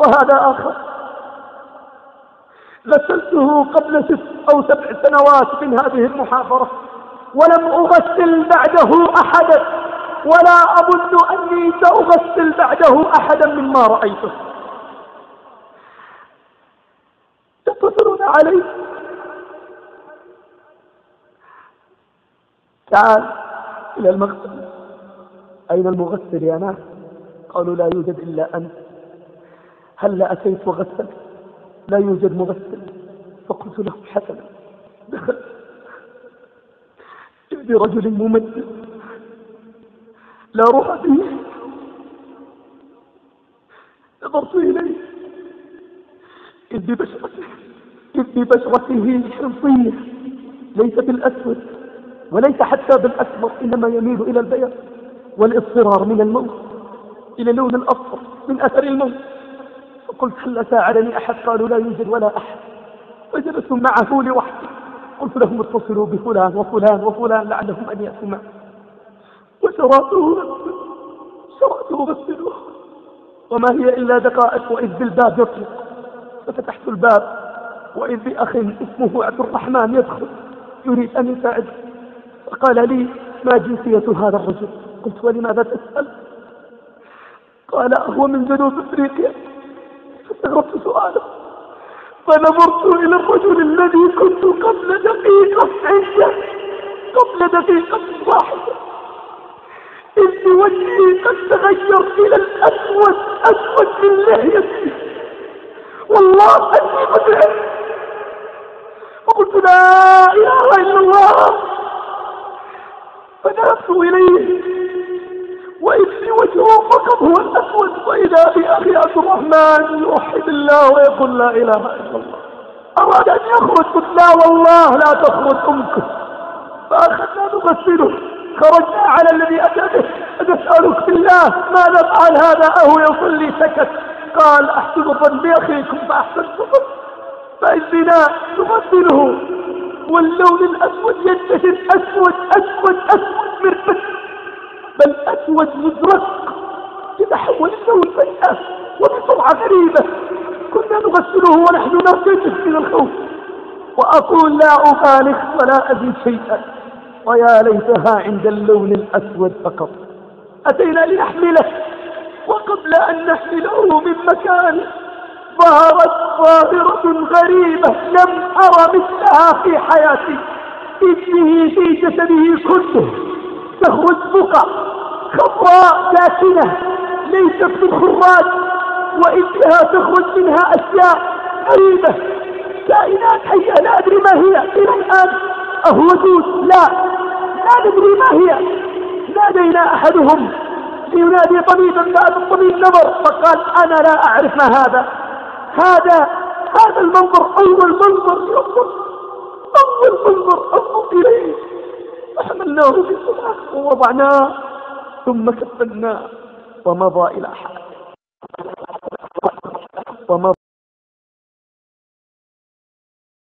وهذا آخر غسلته قبل 6 أو 7 سنوات من هذه المحاضرة ولم أغسل بعده أحدا، ولا أظن أني سأغسل بعده أحدا مما رأيته. يتصلون علي: تعال إلى المغسل. أين المغسل يا ناس؟ قالوا: لا يوجد إلا أنت. هلا أتيت وغسلت؟ لا يوجد مغسل. فقلت له: حسنا. دخلت إذ رجل ممثل لا روح فيه. نظرت إليه إذ ببشرته حمصية، ليس بالأسود وليس حتى بالأسمر، إنما يميل إلى البياض والاصفرار من الموت إلى اللون الأصفر من أثر الموت. فقلت: هل ساعدني أحد؟ قالوا: لا يوجد ولا أحد. وجلست معه لوحدي. قلت لهم: اتصلوا بفلان وفلان وفلان لعلهم أن يأتوا معه. وشرعته غسلوه، وما هي إلا دقائق وإذ بالباب يطلق. ففتحت الباب وإذ بأخ اسمه عبد الرحمن يدخل يريد أن يساعد. فقال لي: ما جنسية هذا الرجل؟ قلت: ولماذا تسأل؟ قال: هو من جنوب أفريقيا. فاستغربت سؤاله، فنظرت إلى الرجل الذي كنت قبل دقيقة عنده، قبل دقيقة واحدة، إذ وجهي قد تغير إلى الأسود، أسود من لحيتي، والله أني مدعم. وقلت: لا إله إلا الله. فذهبت إليه وإذ في وجهه فقط هو الأسود، وإذا بأخي عبد الرحمن يوحد الله ويقول: لا إله إلا الله. أراد أن يخرج، قلت: لا والله لا تخرج أمك. فأخذنا نغسله. خرجنا على الذي أتى به: أسألك بالله ماذا فعل هذا؟ أهو يصلي؟ سكت. قال: أحسن الظن بأخيكم فأحسنت الظن. فإذنا نغسله واللون الأسود ينتشر، أسود أسود أسود مربك، بل أسود مزرق، يتحول اللون فجأة وبسرعة غريبة. كنا نغسله ونحن نرتجف من الخوف، وأقول: لا أبالغ ولا أزيد شيئا، ويا ليتها عند اللون الأسود فقط. أتينا لنحمله، وقبل أن نحمله من مكان ظهرت ظاهرة غريبة لم أرى مثلها في حياتي. إنه في جسده كله تخرج بقع خضراء ساكنة ليست بالخراج، وإنها تخرج منها أشياء غريبة، كائنات حية لا أدري ما هي إلى الآن. أهو دود؟ لا ندري ما هي. نادينا أحدهم لينادي طبيبا، فأتى الطبيب نظر فقال: أنا لا أعرف ما هذا. هذا المنظر أول منظر أنظر إليه. فحملناه بسرعة ووضعناه ثم كفناه ومضى إلى حاله.